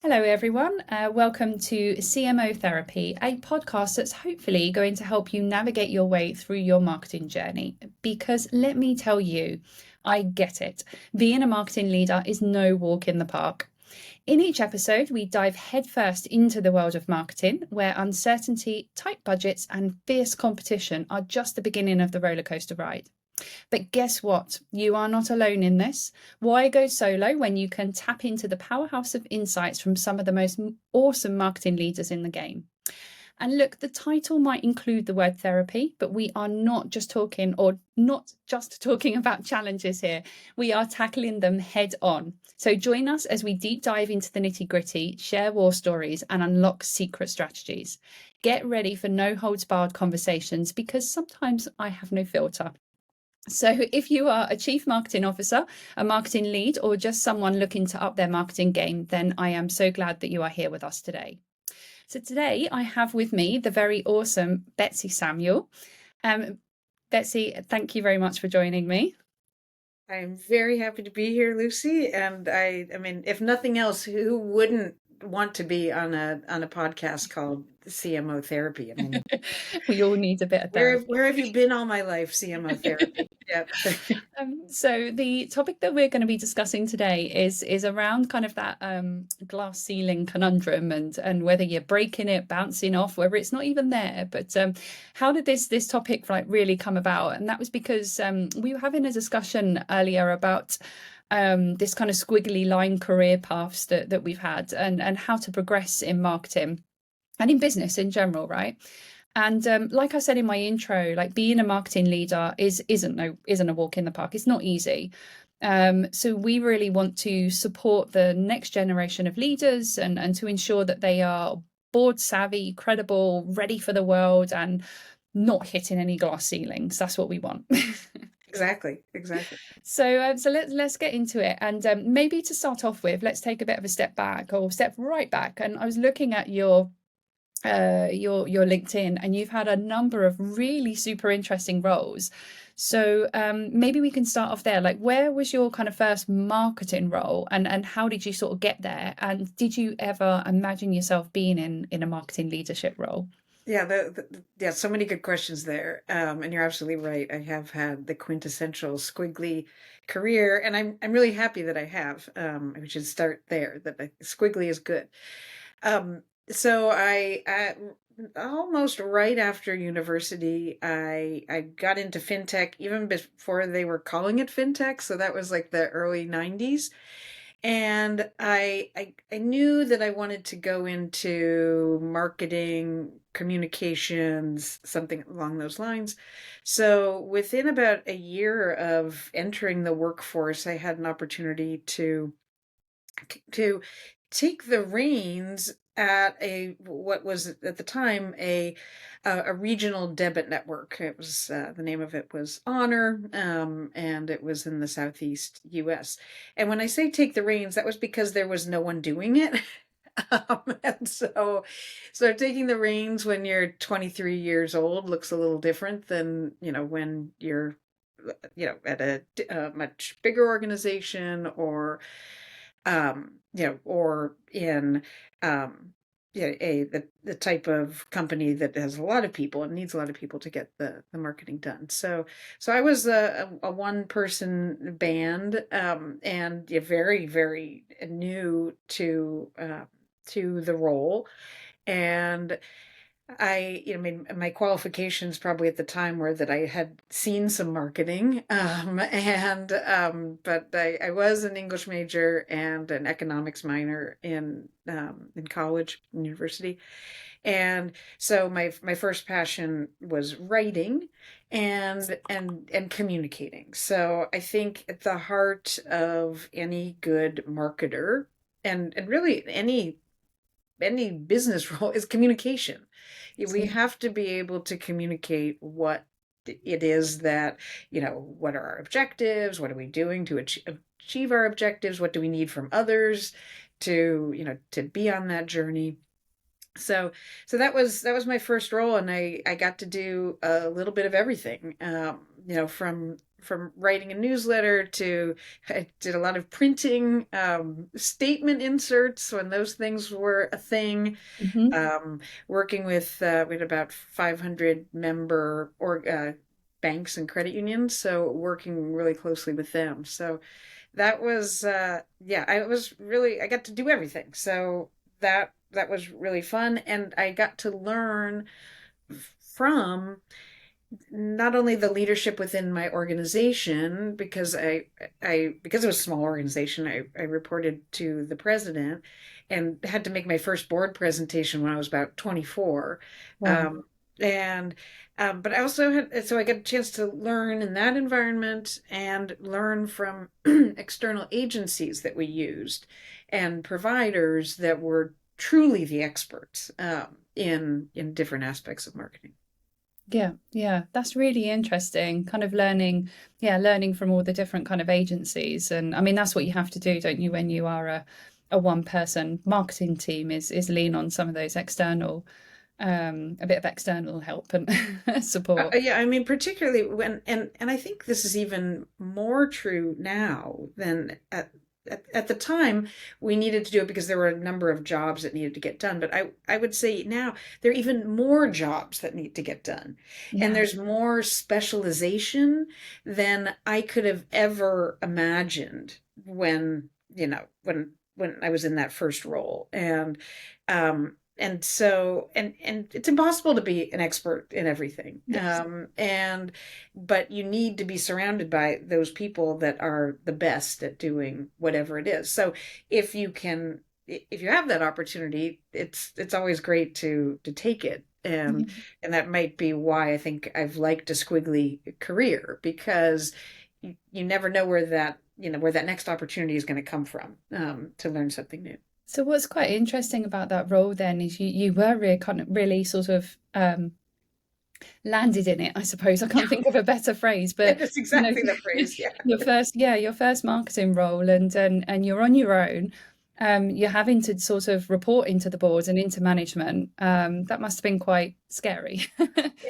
Hello, everyone. Welcome to CMO Therapy, a podcast that's hopefully going to help you navigate your way through your marketing journey. Because let me tell you, I get it. Being a marketing leader is no walk in the park. In each episode, we dive headfirst into the world of marketing, where uncertainty, tight budgets, and fierce competition are just the beginning of the rollercoaster ride. But guess what? You are not alone in this. Why go solo when you can tap into the powerhouse of insights from some of the most awesome marketing leaders in the game? And look, the title might include the word therapy, but we are not just talking about challenges here. We are tackling them head on. So join us as we deep dive into the nitty gritty, share war stories, and unlock secret strategies. Get ready for no holds barred conversations because sometimes I have no filter. So, if you are a chief marketing officer, a marketing lead, or just someone looking to up their marketing game, then I am so glad that you are here with us today. So, today I have with me the very awesome Betsy Samuel. Betsy, thank you very much for joining me. I'm very happy to be here, Lucy. And I mean, if nothing else, who wouldn't want to be on a podcast called CMO Therapy? I mean, We all need a bit of where therapy. have you been all my life, CMO Therapy? Yep. So the topic that we're going to be discussing today is around kind of that glass ceiling conundrum and whether you're breaking it, bouncing off, whether it's not even there. But how did this topic like really come about? And that was because we were having a discussion earlier about this kind of squiggly line career paths that we've had and how to progress in marketing and in business in general, right? And like I said in my intro, like being a marketing leader isn't a walk in the park. It's not easy. So we really want to support the next generation of leaders and to ensure that they are board savvy, credible, ready for the world, and not hitting any glass ceilings. That's what we want. Exactly, exactly. So let's get into it, and maybe to start off with, let's take a bit of a step back or step right back. And I was looking at your LinkedIn, and you've had a number of really super interesting roles. So maybe we can start off there. Like, where was your kind of first marketing role, and how did you sort of get there? And did you ever imagine yourself being in a marketing leadership role? Yeah, yeah, so many good questions there. And you're absolutely right. I have had the quintessential squiggly career, and I'm really happy that I have. We should start there. Squiggly is good. Um, so almost right after university, I got into FinTech even before they were calling it FinTech. So that was like the early 90s. And I knew that I wanted to go into marketing, communications, something along those lines. So within about a year of entering the workforce, I had an opportunity to take the reins at a what was at the time a regional debit network. It was the name of it was Honor, and it was in the Southeast U.S. And when I say take the reins, that was because there was no one doing it. And so taking the reins when you're 23 years old looks a little different than when you're at a much bigger organization or in um, yeah, the type of company that has a lot of people and needs a lot of people to get the marketing done. So I was a one person band, and yeah, very very new to the role. And I mean, my qualifications probably at the time were that I had seen some marketing, but I was an English major and an economics minor in college and university, and so my first passion was writing and communicating. So I think at the heart of any good marketer and really any business role is communication. We have to be able to communicate what it is that, what are our objectives? What are we doing to achieve our objectives? What do we need from others to be on that journey? So, so that was my first role, and I got to do a little bit of everything. From from writing a newsletter to I did a lot of printing, statement inserts when those things were a thing. Hmm. Um, Working with we had about 500 member or banks and credit unions, so working really closely with them. So that was yeah, I got to do everything. So that was really fun, and I got to learn from not only the leadership within my organization, because because it was a small organization, I reported to the president and had to make my first board presentation when I was about 24. Wow. Um, and but I also had, so I got a chance to learn in that environment and learn from external agencies that we used and providers that were truly the experts in different aspects of marketing. Yeah, yeah, that's really interesting. Kind of learning, yeah, learning from all the different kind of agencies, and I mean that's what you have to do, don't you, when you are a one person marketing team is lean on some of those external, a bit of external help and support. Yeah, I mean, particularly when, and I think this is even more true now than at the time we needed to do it because there were a number of jobs that needed to get done. But I would say now there are even more jobs that need to get done, and Yeah. there's more specialization than I could have ever imagined when, when I was in that first role. And so and it's impossible to be an expert in everything, Yes. and but you need to be surrounded by those people that are the best at doing whatever it is. So if you have that opportunity, it's always great to take it. Yeah. And that might be why I think I've liked a squiggly career, because you never know where that, where that next opportunity is going to come from, to learn something new. So what's quite interesting about that role then is you were really kind of really sort of landed in it, I suppose. I can't think of a better phrase, but That's you know, exactly the phrase. Yeah. your first marketing role, and you're on your own. You're having to sort of report into the board and into management. That must have been quite scary.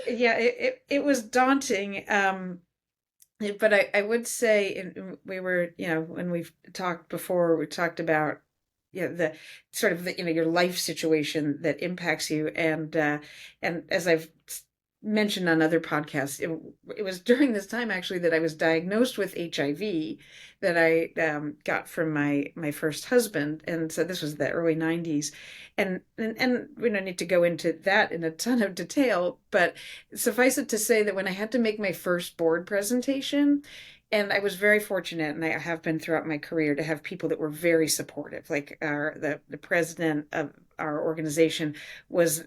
Yeah, it was daunting. But I would say, we were, when we've talked before, we talked about, the sort of the, your life situation that impacts you. And as I've mentioned on other podcasts, it was during this time actually that I was diagnosed with HIV, that I got from my first husband. And so this was the early 90s. And we don't need to go into that in a ton of detail, but suffice it to say that when I had to make my first board presentation, and I was very fortunate, and I have been throughout my career, to have people that were very supportive. Like the president of our organization was,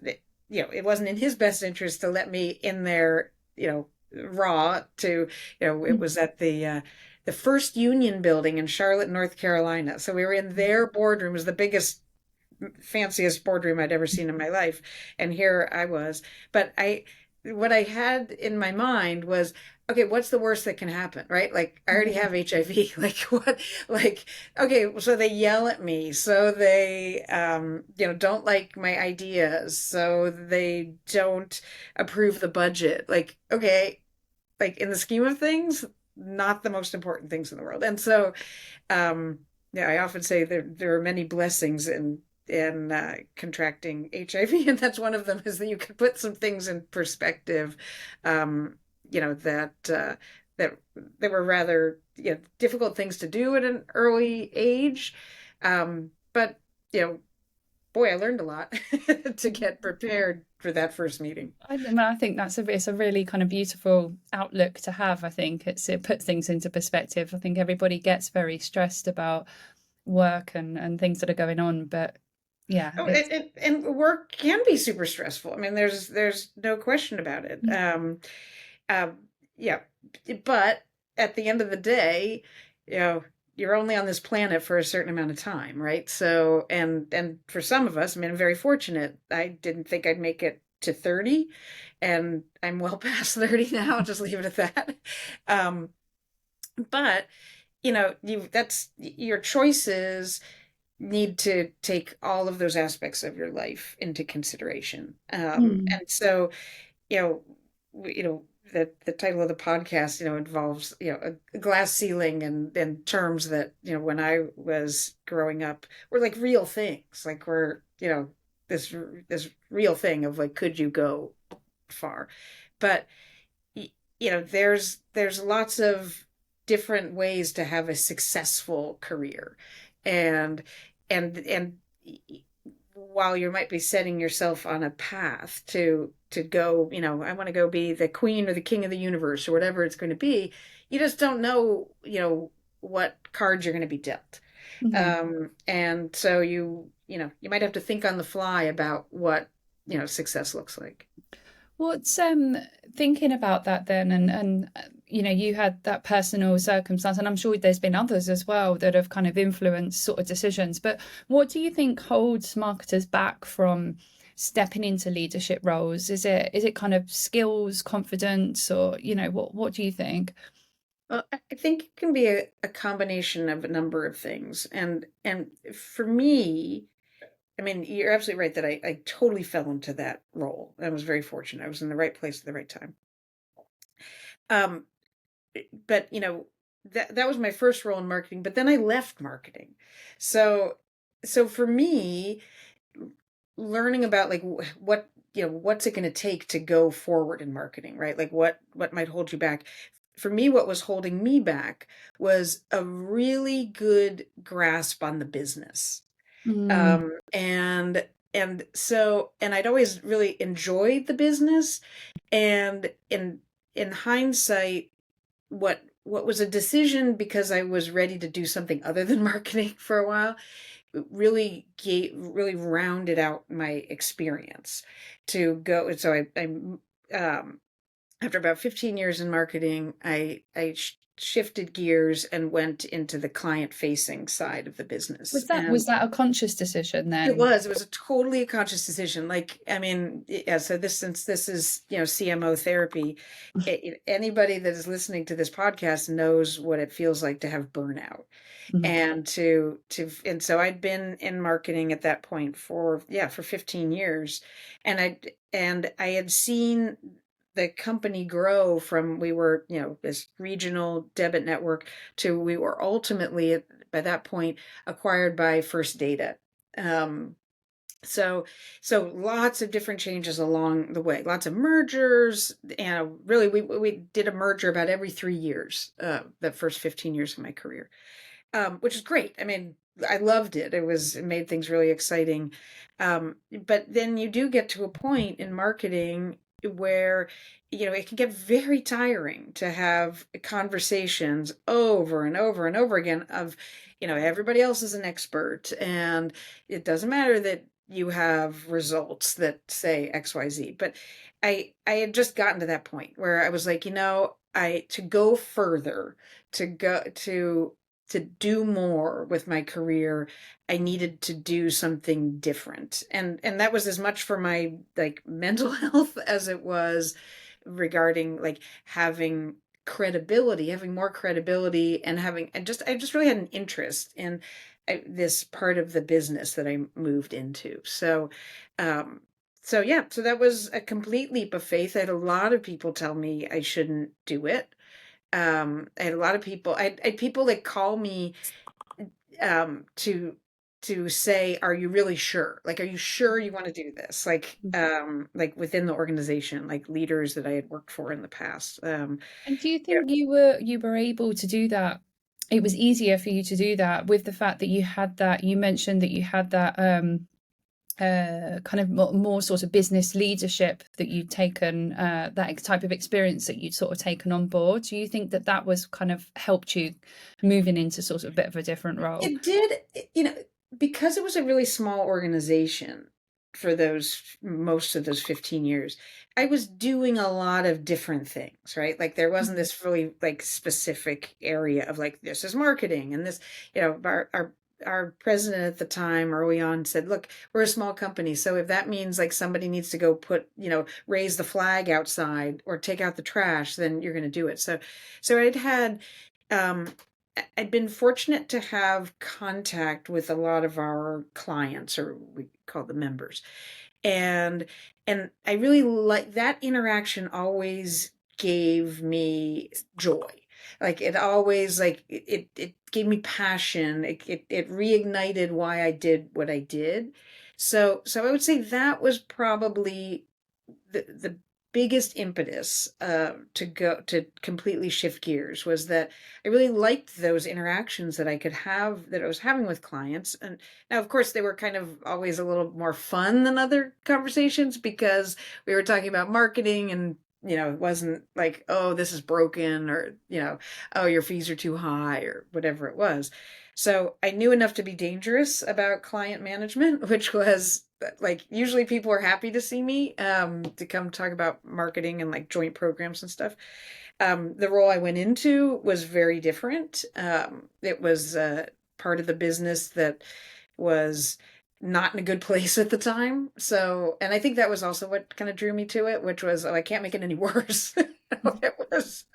it wasn't in his best interest to let me in there, raw to, it was at the First Union Building in Charlotte, North Carolina. So we were in their boardroom. It was the biggest, fanciest boardroom I'd ever seen in my life. And here I was. But what I had in my mind was, okay, what's the worst that can happen, right? Like, I already have HIV. Like, what? Like, okay, so they yell at me. So they, don't like my ideas. So they don't approve the budget. Like, okay, like in the scheme of things, not the most important things in the world. And so, yeah, I often say there are many blessings in contracting HIV, and that's one of them, is that you can put some things in perspective, that that were rather, difficult things to do at an early age, but boy, I learned a lot to get prepared for that first meeting. I think it's a really kind of beautiful outlook to have. I think it puts things into perspective. I think everybody gets very stressed about work and things that are going on, but yeah, Oh, it's and work can be super stressful. I mean, there's no question about it. Um, yeah, but at the end of the day, you're only on this planet for a certain amount of time, right? So, and for some of us, I mean, I'm very fortunate. I didn't think I'd make it to 30, and I'm well past 30 now. I'll just leave it at that. Um, but that's your choices need to take all of those aspects of your life into consideration. Mm. And so, you know, you know, the title of the podcast, involves, a glass ceiling and terms that, when I was growing up were like real things, like were, this this real thing of like, could you go far? But there's lots of different ways to have a successful career, and and while you might be setting yourself on a path to go, I want to go be the queen or the king of the universe or whatever it's going to be, you just don't know, what cards you're going to be dealt. Mhm. And so you might have to think on the fly about what, success looks like. What's thinking about that then, and you had that personal circumstance, and I'm sure there's been others as well that have kind of influenced sort of decisions. But what do you think holds marketers back from stepping into leadership roles? Is it kind of skills, confidence, or what do you think? Well, I think it can be a combination of a number of things. And for me, I mean, you're absolutely right that I totally fell into that role. I was very fortunate. I was in the right place at the right time. Um, but that was my first role in marketing, but then I left marketing. So so for me, learning about like what, what's it going to take to go forward in marketing, right? Like what might hold you back. For me, what was holding me back was a really good grasp on the business. Mm, And I'd always really enjoyed the business. And in hindsight, what was a decision because I was ready to do something other than marketing for a while, really rounded out my experience to go. So um, after about 15 years in marketing, I shifted gears and went into the client facing side of the business. was that And was that a conscious decision it then? was. It was a totally a conscious decision. Like, I mean, yeah. So since this is, CMO therapy, anybody that is listening to this podcast knows what it feels like to have burnout, Mhm. and so I'd been in marketing at that point for 15 years, and I had seen the company grow from, we were, this regional debit network, to we were ultimately by that point acquired by First Data. Um, so so lots of different changes along the way, lots of mergers, and really we did a merger about every 3 years, the first 15 years of my career, which is great. I mean, I loved it. It made things really exciting. But then you do get to a point in marketing where, it can get very tiring to have conversations over and over and over again of, everybody else is an expert, and it doesn't matter that you have results that say XYZ. But I had just gotten to that point where I was like, I to go further, to go to do more with my career, I needed to do something different. And that was as much for my like mental health as it was regarding like having more credibility, and I just really had an interest in this part of the business that I moved into. Um, so yeah, so that was a complete leap of faith. I had a lot of people tell me I shouldn't do it. I had a lot of people. I had people that call me, to say, "Are you really sure? Like, are you sure you want to do this?" Like within the organization, like leaders that I had worked for in the past. And do you Yeah. think you were able to do that? It was easier for you to do that with the fact that you had that. You mentioned that you had that kind of more sort of business leadership that you'd taken, that type of experience that you'd sort of taken on board. Do you think that that was kind of helped you moving into sort of a bit of a different role? It did, because it was a really small organization for those most of those 15 years. I was doing a lot of different things, right? Like there wasn't Mhm. this really like specific area of like, this is marketing, and this, our president at the time early on said, look, we're a small company. So if that means like somebody needs to go raise the flag outside or take out the trash, then you're going to do it. So um, I'd been fortunate to have contact with a lot of our clients, or we call them members. And and I really like that interaction, always gave me joy. Like it always, like it gave me passion. It reignited why I did what I did. So I would say that was probably the biggest impetus to go to completely shift gears, was that I really liked those interactions that I could have, that I was having with clients. And now, of course, they were kind of always a little more fun than other conversations, because we were talking about marketing, and it wasn't like, oh, this is broken, or oh, your fees are too high, or whatever it was. So I knew enough to be dangerous about client management, which was like, usually people are happy to see me to come talk about marketing and like joint programs and stuff. The role I went into was very different. It was part of the business that was not in a good place at the time. So, and I think that was also what kind of drew me to it, which was, oh, I can't make it any worse. It was,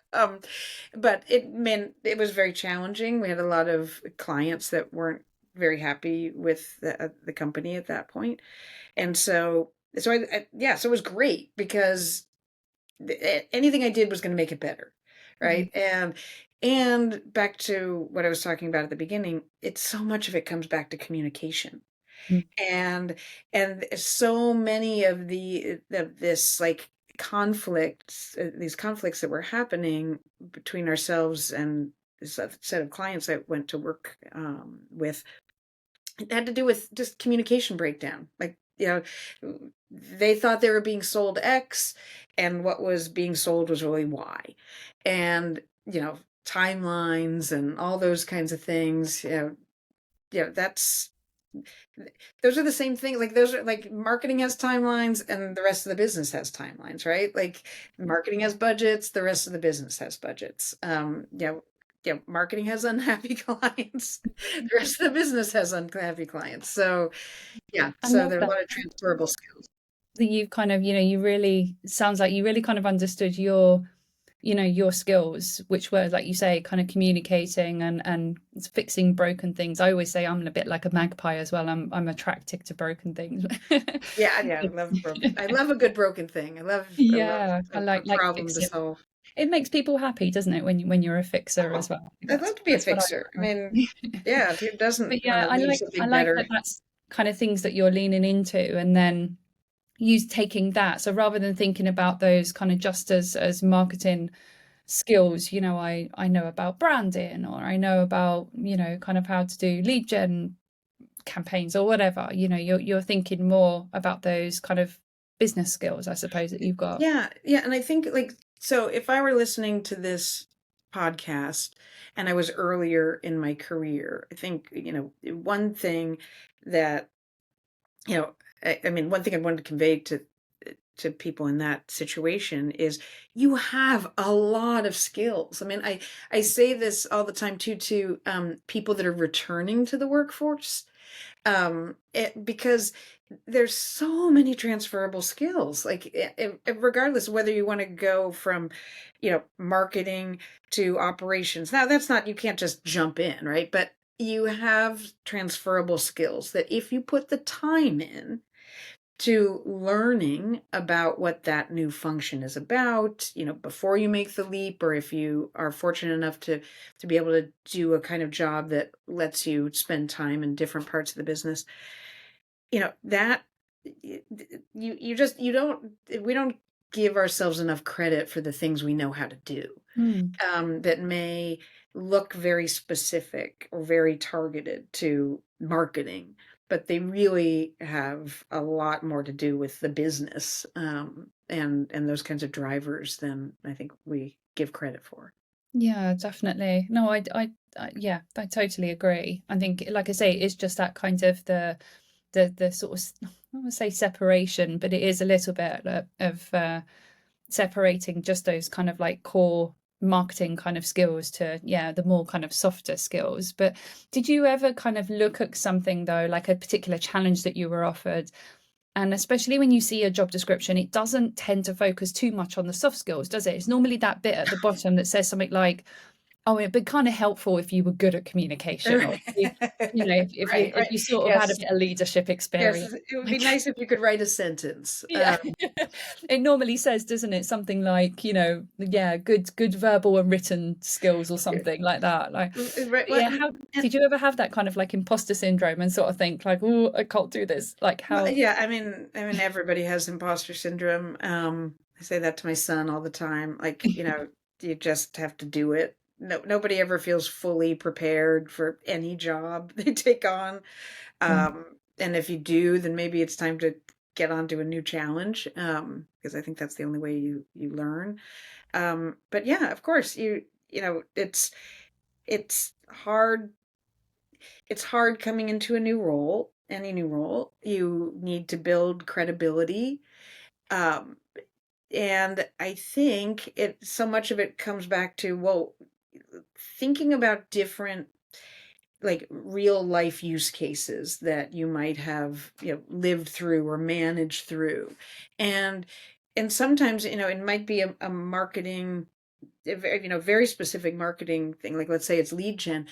but it meant it was very challenging. We had a lot of clients that weren't very happy with the company at that point. And yeah, so it was great, because anything I did was going to make it better. Mm, Right. And back to what I was talking about at the beginning, it's so much of it comes back to communication. mm, And so many of this like these conflicts that were happening between ourselves and this other set of clients I went to work with, it had to do with just communication breakdown. Like, they thought they were being sold X, and what was being sold was really Y. And, timelines and all those kinds of things, that's those are the same thing. Like, those are like, marketing has timelines and the rest of the business has timelines, right? Like, marketing has budgets, the rest of the business has budgets. Marketing has unhappy clients, the rest of the business has unhappy clients. So yeah, I so love there are a that. lot of transferable skills. That you've kind of, you really sounds like you really kind of understood your skills, which were, like you say, kind of communicating and fixing broken things. I always say I'm a bit like a magpie as well. I'm attracted to broken things. Yeah, I love a good broken thing. I love Yeah, I a like problem to fixing. solve. It makes people happy, doesn't it, when you're a fixer as Oh, well? I'd love to be a That's what I fixer. I mean, prefer. yeah, who But doesn't want yeah, to I leave like I something like that better? that's kind of things that you're leaning into, and then use taking that. So rather than thinking about those kind of just as marketing skills, I know about branding, or I know about, kind of how to do lead gen campaigns or whatever. You're thinking more about those kind of business skills, I suppose, that you've got. Yeah, yeah, and I think, like, so if I were listening to this podcast and I was earlier in my career, I think, one thing that, you know, I mean, one thing I wanted to convey to people in that situation is, you have a lot of skills. I mean, I say this all the time too, to people that are returning to the workforce, because there's so many transferable skills, like, regardless of whether you want to go from marketing to operations. Now, that's not, you can't just jump in, right? But you have transferable skills that, if you put the time in to learning about what that new function is about, before you make the leap, or if you are fortunate enough to be able to do a kind of job that lets you spend time in different parts of the business, that you don't we don't give ourselves enough credit for the things we know how to do, Mm. that may look very specific or very targeted to marketing, but they really have a lot more to do with the business, and those kinds of drivers than I think we give credit for. Yeah, definitely. No, yeah, I totally agree. I think, like I say, it's just that kind of the sort of, I don't want to say separation, but it is a little bit of separating just those kind of like core marketing kind of skills to, yeah, the more kind of softer skills. But did you ever kind of look at something though, like a particular challenge that you were offered? And especially when you see a job description, it doesn't tend to focus too much on the soft skills, does it? It's normally that bit at the bottom that says something like Oh, it'd be kind of helpful if you were good at communication, or you know, Right, if right. you sort of had a Yes. bit of leadership Yes, experience. it would be Like, nice if you could write a sentence. yeah. It normally says, doesn't it, something like, yeah, good verbal and written skills or Yeah, something like that. Like, right. but yeah, how And did you ever have that kind of like imposter syndrome and sort of think like, oh, I can't do this? Like well, how? yeah, I mean, everybody has imposter syndrome. I say that to my son all the time. Like, you just have to do it. No, nobody ever feels fully prepared for any job they take on. Mm, And if you do, then maybe it's time to get onto a new challenge. Because I think that's the only way you learn. But yeah, of course, it's hard. It's hard coming into a new role, any new role. You need to build credibility. Um, and I think so much of it comes back to, well, thinking about different, like, real life use cases that you might have, lived through or managed through. And and sometimes, it might be a marketing, very specific marketing thing. Like, let's say it's lead gen,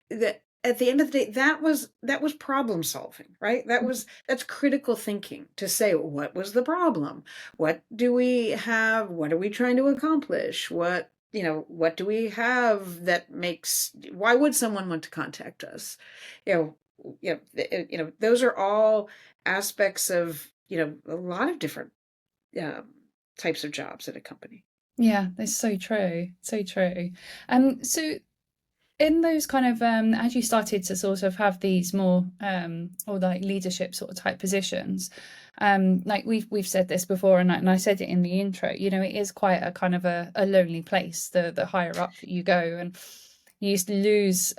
that at the end of the day, that was problem solving, right? That's critical thinking, to say, what was the problem, what do we have, what are we trying to accomplish, what do we have that makes, why would someone want to contact us, you know those are all aspects of, a lot of different um, types of jobs at a company. yeah, that's so true, so true. So in those kind of as you started to sort of have these more or like leadership sort of type positions, like we've said this before, and I said it in the intro, it is quite a kind of a lonely place, the higher up that you go, and you used to lose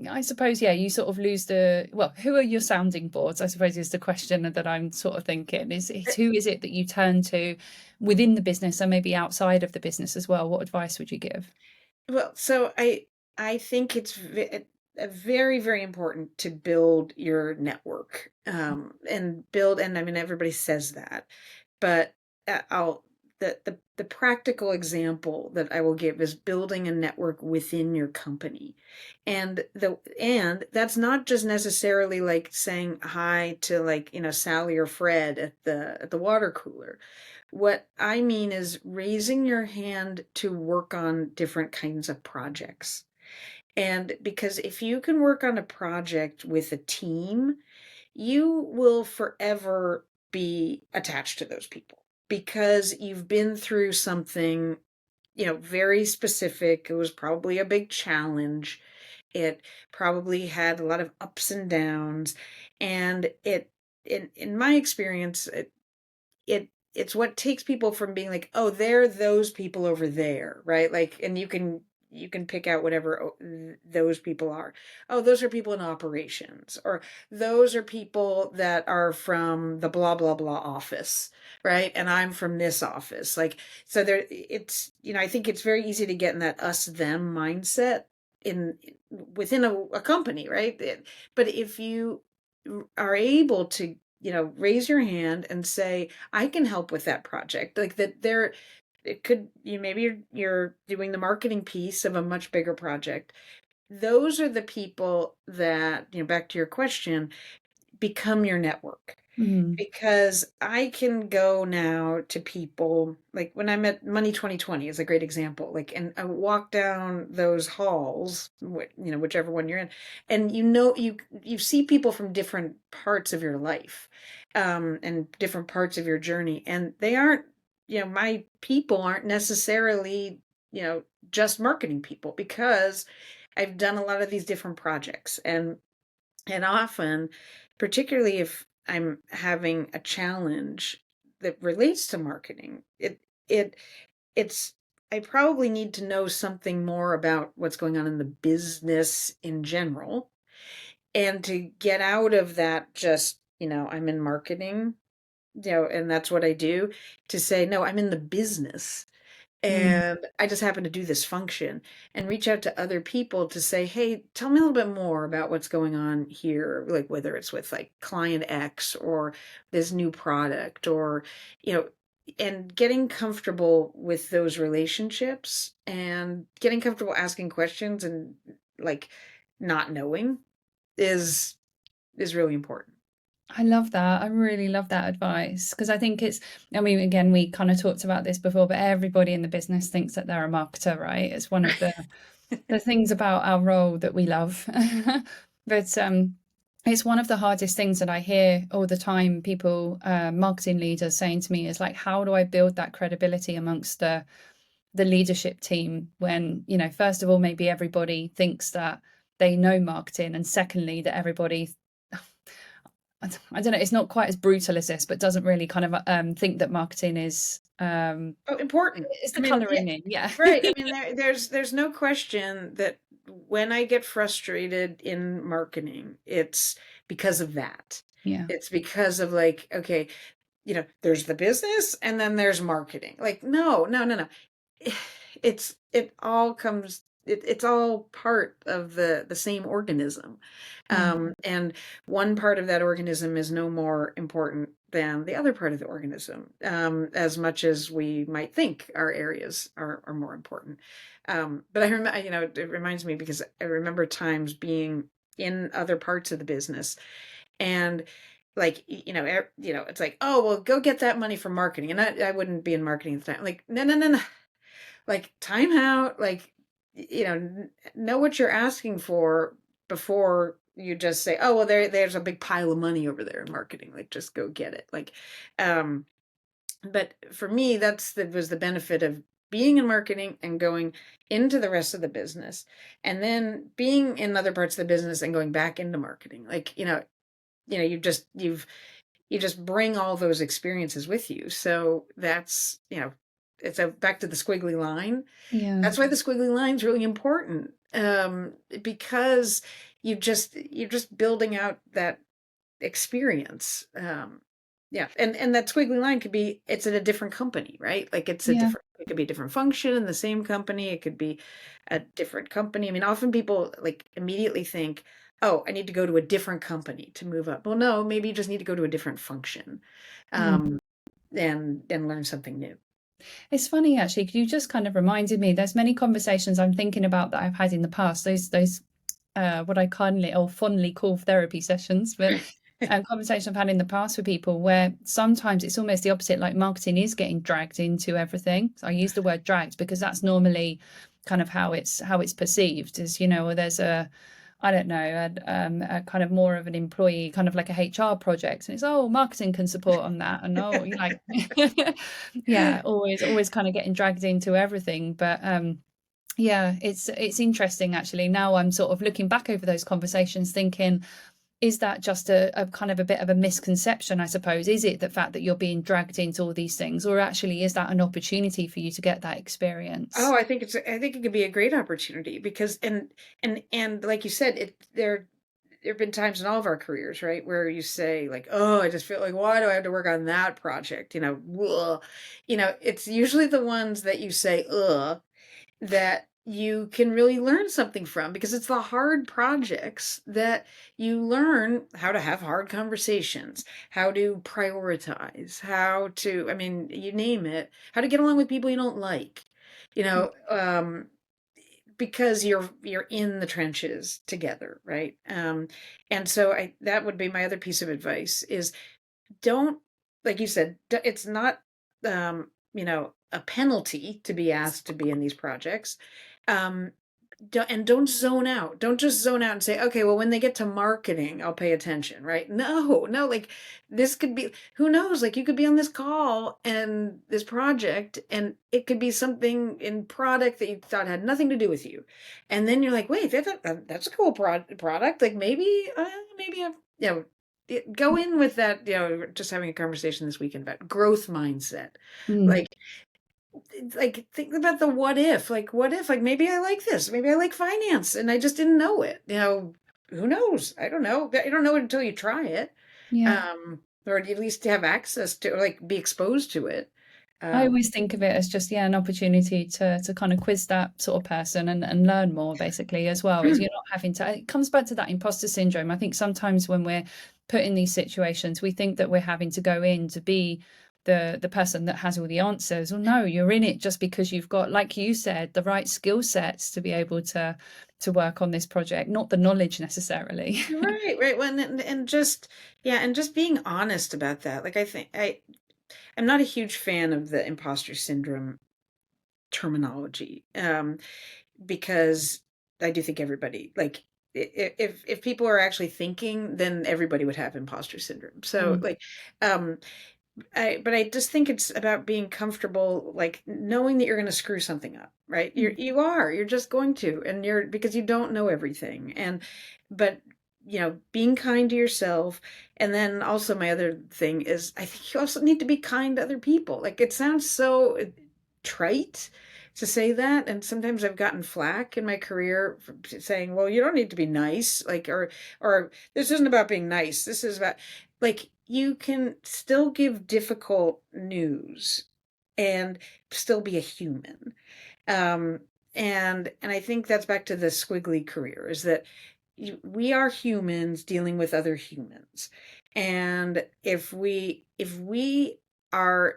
I suppose, yeah, you sort of lose the, well, who are your sounding boards, I suppose, is the question that I'm sort of thinking. Is who is it that you turn to within the business and maybe outside of the business as well? What advice would you give? Well, so I think it's very, very important to build your network, and I mean, everybody says that, but I'll the practical example that I will give is building a network within your company, and that's not just necessarily like saying hi to, like, Sally or Fred at the water cooler. What I mean is raising your hand to work on different kinds of projects. And because if you can work on a project with a team, you will forever be attached to those people because you've been through something, very specific. It was probably a big challenge. It probably had a lot of ups and downs. And in my experience, it's what takes people from being like, oh, they're those people over there, right? Like, and you can pick out whatever those people are. Oh, those are people in operations, or those are people that are from the blah blah blah office, right? And I'm from this office. Like, so there, I think it's very easy to get in that us them mindset in within a company, right? But if you are able to, raise your hand and say, I can help with that project. Like, that there, it could, maybe you're doing the marketing piece of a much bigger project. Those are the people that, back to your question, become your network. Mm, Because I can go now to people, like when I'm at Money 2020 is a great example. Like, and I walk down those halls, whichever one you're in, and you see people from different parts of your life, and different parts of your journey, and they aren't, my people aren't necessarily, just marketing people, because I've done a lot of these different projects, and often, particularly if I'm having a challenge that relates to marketing, it it's I probably need to know something more about what's going on in the business in general, and to get out of that, just, I'm in marketing, and that's what I do, to say, no, I'm in the business, mm, and I just happen to do this function, and reach out to other people to say, hey, tell me a little bit more about what's going on here, like whether it's with, like, client X or this new product, or, you know, and getting comfortable with those relationships and getting comfortable asking questions and like not knowing is is really important. I love that. I really love that advice because I think it's, I mean, again, we kind of talked about this before, but everybody in the business thinks that they're a marketer, right? It's one of the things about our role that we love. But it's one of the hardest things that I hear all the time, people, marketing leaders saying to me is like, how do I build that credibility amongst the leadership team when, you know, first of all, maybe everybody thinks that they know marketing, and secondly, that everybody, I don't know, it's not quite as brutal as this, but doesn't really kind of think that marketing Oh, important. is I the mean, colour yeah, in it. Yeah. right. I mean, there's no question that when I get frustrated in marketing, it's because of that. Yeah. It's because of like, okay, there's the business and then there's marketing. Like, no, no, no, no. It all comes it's all part of the same organism. Yeah. And one part of that organism is no more important than the other part of the organism, as much as we might think our areas are more important. But I remember, it reminds me because I remember times being in other parts of the business and like it's like, oh well, go get that money from marketing, and I wouldn't be in marketing at the time. Like, no, no, no, no, like time out, like know what you're asking for before you just say, oh well, there's a big pile of money over there in marketing, like just go get it. Like um but for me, that was the benefit of being in marketing and going into the rest of the business, and then being in other parts of the business and going back into marketing. Like you just bring all those experiences with you. So that's, it's back to the squiggly line. Yeah. That's why the squiggly line is really important. Because you're just building out that experience. Yeah. And that squiggly line could be, it's in a different company, right? Like Yeah. it could be a different function in the same company. It could be a different company. I mean, often people like immediately think, oh, I need to go to a different company to move up. Well, no, maybe you just need to go to a different function, Mm. um, and learn something new. It's funny actually, 'cause you just kind of reminded me. There's many conversations I'm thinking about that I've had in the past. Those what I kindly or fondly call therapy sessions, but conversations I've had in the past with people where sometimes it's almost the opposite. Like marketing is getting dragged into everything. So I use the word dragged because that's normally kind of how it's perceived. Is, you know, or there's a, I don't know, a kind of more of an employee, kind of like a HR project, and it's, oh, marketing can support on that, and oh, you like, yeah, always kind of getting dragged into everything. But yeah, it's interesting actually. Now I'm sort of looking back over those conversations, thinking, is that just a kind of a bit of a misconception, I suppose? Is it the fact that you're being dragged into all these things, or actually is that an opportunity for you to get that experience? Oh, I think it could be a great opportunity because and like you said, there have been times in all of our careers, right, where you say like, "Oh, I just feel like why do I have to work on that project?" Ugh. It's usually the ones that you say, "Ugh," that you can really learn something from because it's the hard projects that you learn how to have hard conversations, how to prioritize, I mean, you name it, how to get along with people you don't like, you know, because you're in the trenches together, right? And so that would be my other piece of advice is don't, like you said, it's not, a penalty to be asked to be in these projects. Um, don't zone out. Don't just zone out and say, okay, well, when they get to marketing, I'll pay attention, right? No, no, like this could be, who knows? Like you could be on this call and this project, and it could be something in product that you thought had nothing to do with you. And then you're like, wait, that's a cool product. Like maybe I've, go in with that, just having a conversation this weekend about growth mindset. Mm, Like, think about the what if, like maybe I like this, maybe I like finance and I just didn't know it. Who knows? I don't know. I don't know it until you try it. yeah. Or at least have access to, or like be exposed to it. I Um, always think of it as just, yeah, an opportunity to kind of quiz that sort of person and learn more basically as well, as you're not having to, it comes back to that imposter syndrome. I think sometimes when we're put in these situations, we think that we're having to go in to be the person that has all the answers. Well, no, you're in it just because you've got, like you said, the right skill sets to be able to work on this project, not the knowledge necessarily. Right, right. Well, and just yeah, and just being honest about that. Like I'm not a huge fan of the imposter syndrome terminology, because I do think everybody, like, if people are actually thinking, then everybody would have imposter syndrome. So Mm, like, um, but I just think it's about being comfortable, like knowing that you're going to screw something up, right? mm. You're just going to, and because you don't know everything. But being kind to yourself. And then also my other thing is I think you also need to be kind to other people. Like, it sounds so trite to say that. And sometimes I've gotten flack in my career for saying, well, you don't need to be nice. Like, or this isn't about being nice. This is about, like, you can still give difficult news and still be a human. Um, and I think that's back to the squiggly career, is that we are humans dealing with other humans. And if we are,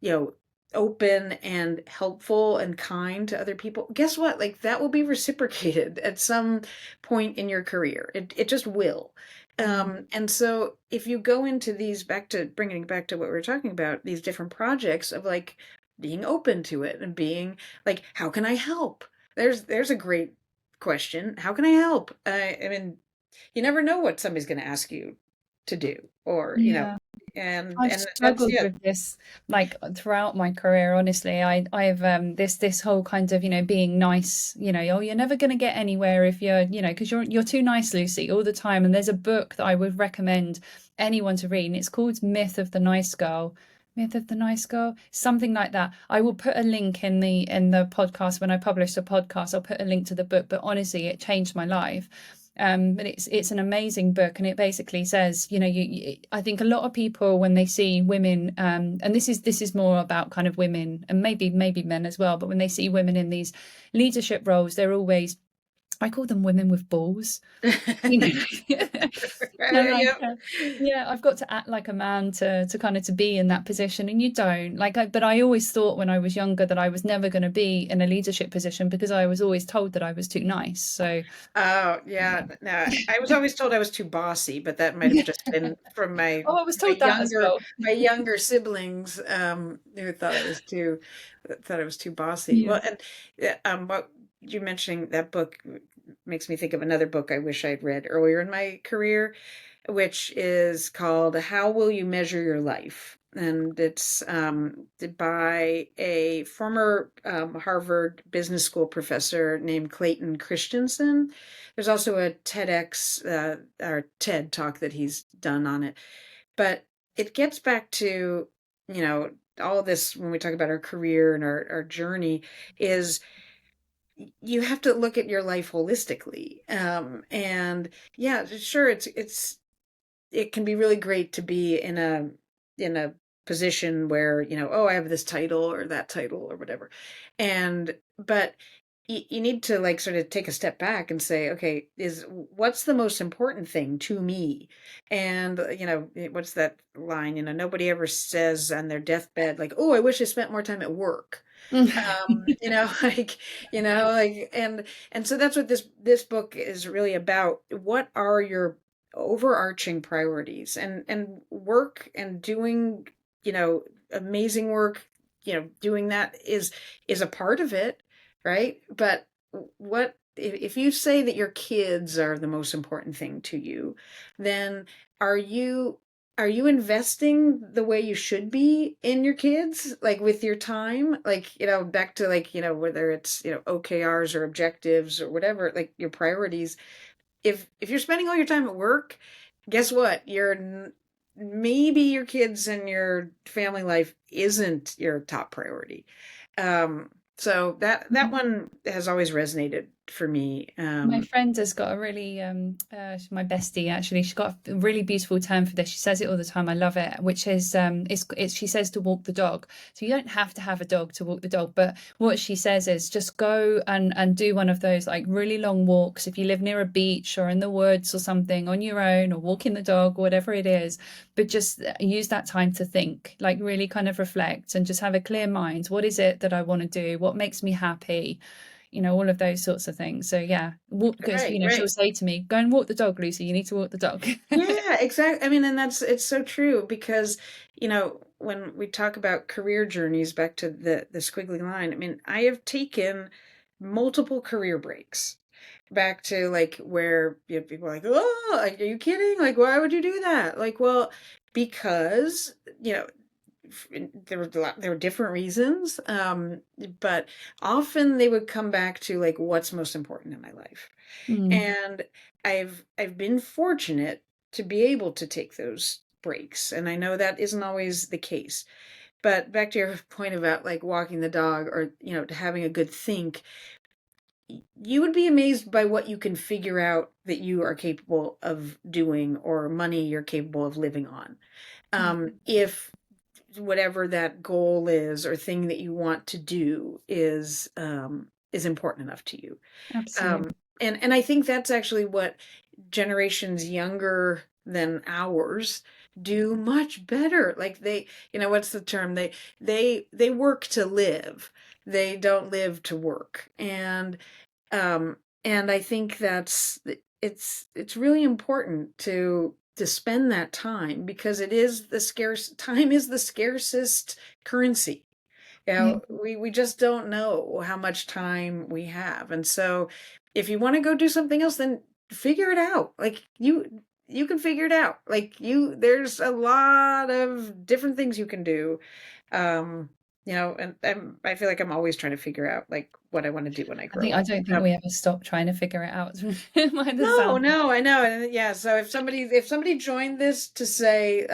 you know, open and helpful and kind to other people, guess what? Like, that will be reciprocated at some point in your career. It just will. Mm. And so if you go into these, back to bringing it back to what we were talking about, these different projects of, like, being open to it and being like, how can I help? There's a great question. How can I help? I mean, you never know what somebody's going to ask you to do, or Yeah. I've and that's, struggled yeah. with this like throughout my career, honestly. I've this whole kind of, being nice, oh, you're never going to get anywhere if you're, because you're too nice, Lucy, all the time. And there's a book that I would recommend anyone to read, and it's called Myth of the Nice Girl. Myth of the Nice Girl, something like that. I will put a link in the podcast when I publish the podcast. I'll put a link to the book, but honestly, it changed my life. But it's an amazing book, and it basically says, I think a lot of people when they see women, and this is more about kind of women and maybe men as well, but when they see women in these leadership roles, they're always, I call them women with balls. you know they're like, Yep. yeah, I've got to act like a man to kind of to be in that position, and you don't like but I always thought when I was younger that I was never going to be in a leadership position because I was always told that I was too nice. So Oh, yeah. No, I was always told I was too bossy, but that might have yeah. just been from Oh, I was my told that as younger well. my younger siblings, who thought I was too bossy. Yeah. Well, and what you mentioning that book makes me think of another book I wish I'd read earlier in my career, which is called How Will You Measure Your Life? And it's by a former Harvard Business School professor named Clayton Christensen. There's also a TEDx or TED talk that he's done on it. But it gets back to, all of this when we talk about our career and our journey, is you have to look at your life holistically. And yeah, sure, it can be really great to be in a position where, oh, I have this title or that title or whatever. But you need to, like, sort of take a step back and say, okay, is what's the most important thing to me? And what's that line? Nobody ever says on their deathbed, like, oh, I wish I spent more time at work. Like, and so that's what this book is really about. What are your overarching priorities? And work and doing, amazing work, doing that is a part of it, right? But what if you say that your kids are the most important thing to you, then are you are you investing the way you should be in your kids, like with your time? Like, back to, like, whether it's, OKRs or objectives or whatever, like your priorities. If you're spending all your time at work, guess what? Maybe your kids and your family life isn't your top priority. So that one has always resonated for me. My friend has got a really, she's my bestie actually. She's got a really beautiful term for this. She says it all the time. I love it, which is, she says to walk the dog. So you don't have to have a dog to walk the dog, but what she says is just go and do one of those like really long walks. If you live near a beach or in the woods or something on your own, or walking the dog, whatever it is, but just use that time to think, like really kind of reflect and just have a clear mind. What is it that I want to do? What makes me happy? All of those sorts of things. So yeah, walk because Right, she'll right. say to me, "Go and walk the dog, Lucy. You need to walk the dog." Yeah, exactly. I mean, and it's so true because, when we talk about career journeys, back to the squiggly line, I mean, I have taken multiple career breaks back to like where people are like, oh, like, are you kidding? Like, why would you do that? Like, well, because, there were different reasons, but often they would come back to like what's most important in my life. Mm, And I've been fortunate to be able to take those breaks. And I know that isn't always the case. But back to your point about like walking the dog, or, having a good think, you would be amazed by what you can figure out that you are capable of doing, or money you're capable of living on. yeah, If whatever that goal is or thing that you want to do is important enough to you. absolutely. And I think that's actually what generations younger than ours do much better. Like what's the term? They work to live. They don't live to work. Um, and I think it's really important to spend that time, because it is the scarce time is the scarcest currency. Yeah, We just don't know how much time we have. And so if you want to go do something else, then figure it out. Like you can figure it out. Like there's a lot of different things you can do. Um, and I feel like I'm always trying to figure out like what I want to do when I grow I up. don't think we ever stop trying to figure it out. By the No, sound. no, I know. And yeah, so if somebody joined this to say,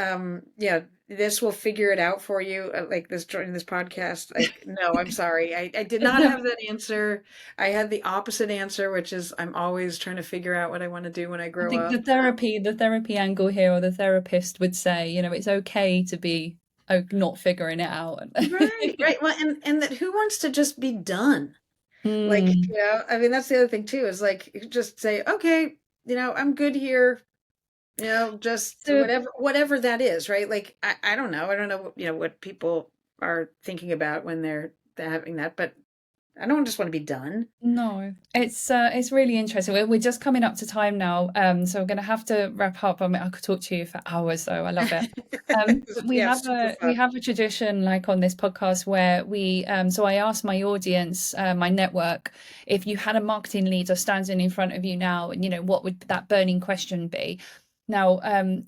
yeah, this will figure it out for you, like this joining this podcast, like, no, I'm sorry. I did not have that answer. I had the opposite answer, which is I'm always trying to figure out what I want to do when I I grow think up. the therapy angle here, or the therapist would say, it's okay to be not figuring it out. Right, right. Well, and that who wants to just be done? Like, Mm. I mean, that's the other thing too, is like you just say, okay, I'm good here. Just So whatever that is, right? Like I don't know. I don't know, what people are thinking about when they're having that, but I don't just want to be done. no, it's really interesting. We're just coming up to time now, so we're going to have to wrap up. I mean, I could talk to you for hours, though. I love it. But we Yeah, have super we fun. have a tradition like on this podcast where so I asked my audience, my network, if you had a marketing leader standing in front of you now, and what would that burning question be? Now,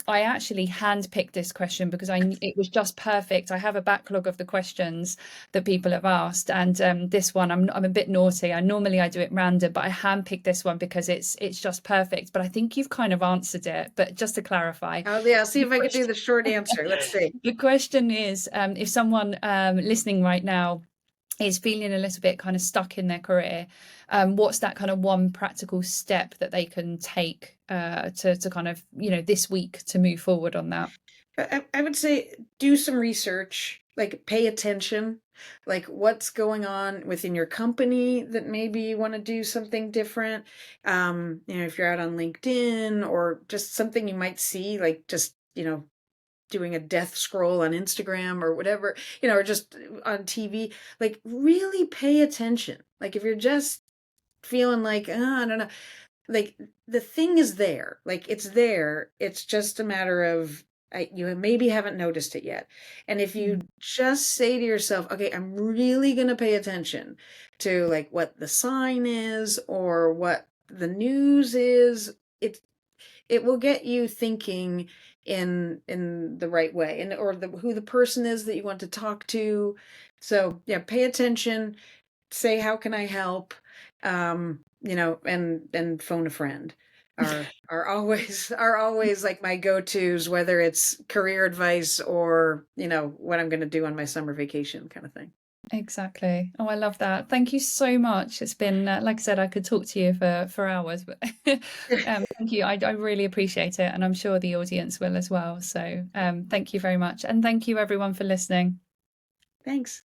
I actually handpicked this question because it was just perfect. I have a backlog of the questions that people have asked, and this one I'm a bit naughty. I do it random, but I handpicked this one because it's just perfect. But I think you've kind of answered it. But just to clarify, Oh yeah, I'll see the if I could do question the short answer. Let's see. the question is, if someone listening right now is feeling a little bit kind of stuck in their career, what's that kind of one practical step that they can take to kind of this week to move forward on that? I would say do some research, like pay attention, like what's going on within your company that maybe you want to do something different. If you're out on LinkedIn, or just something you might see, like just, doing a death scroll on Instagram or whatever, or just on TV, like really pay attention. Like if you're just feeling like, I don't know, like the thing is there, like it's there. It's just a matter of you maybe haven't noticed it yet. And if you Mm. just say to yourself, okay, I'm really going to pay attention to like what the sign is or what the news is, it will get you thinking in the right way, and or who the person is that you want to talk to. So yeah, pay attention, say how can I help, and phone a friend are always are always like my go-tos, whether it's career advice or what I'm going to do on my summer vacation kind of thing. Exactly. Oh, I love that. Thank you so much. It's been, like I said, I could talk to you for hours, but thank you. I really appreciate it, and I'm sure the audience will as well. So thank you very much, and thank you everyone for listening. Thanks.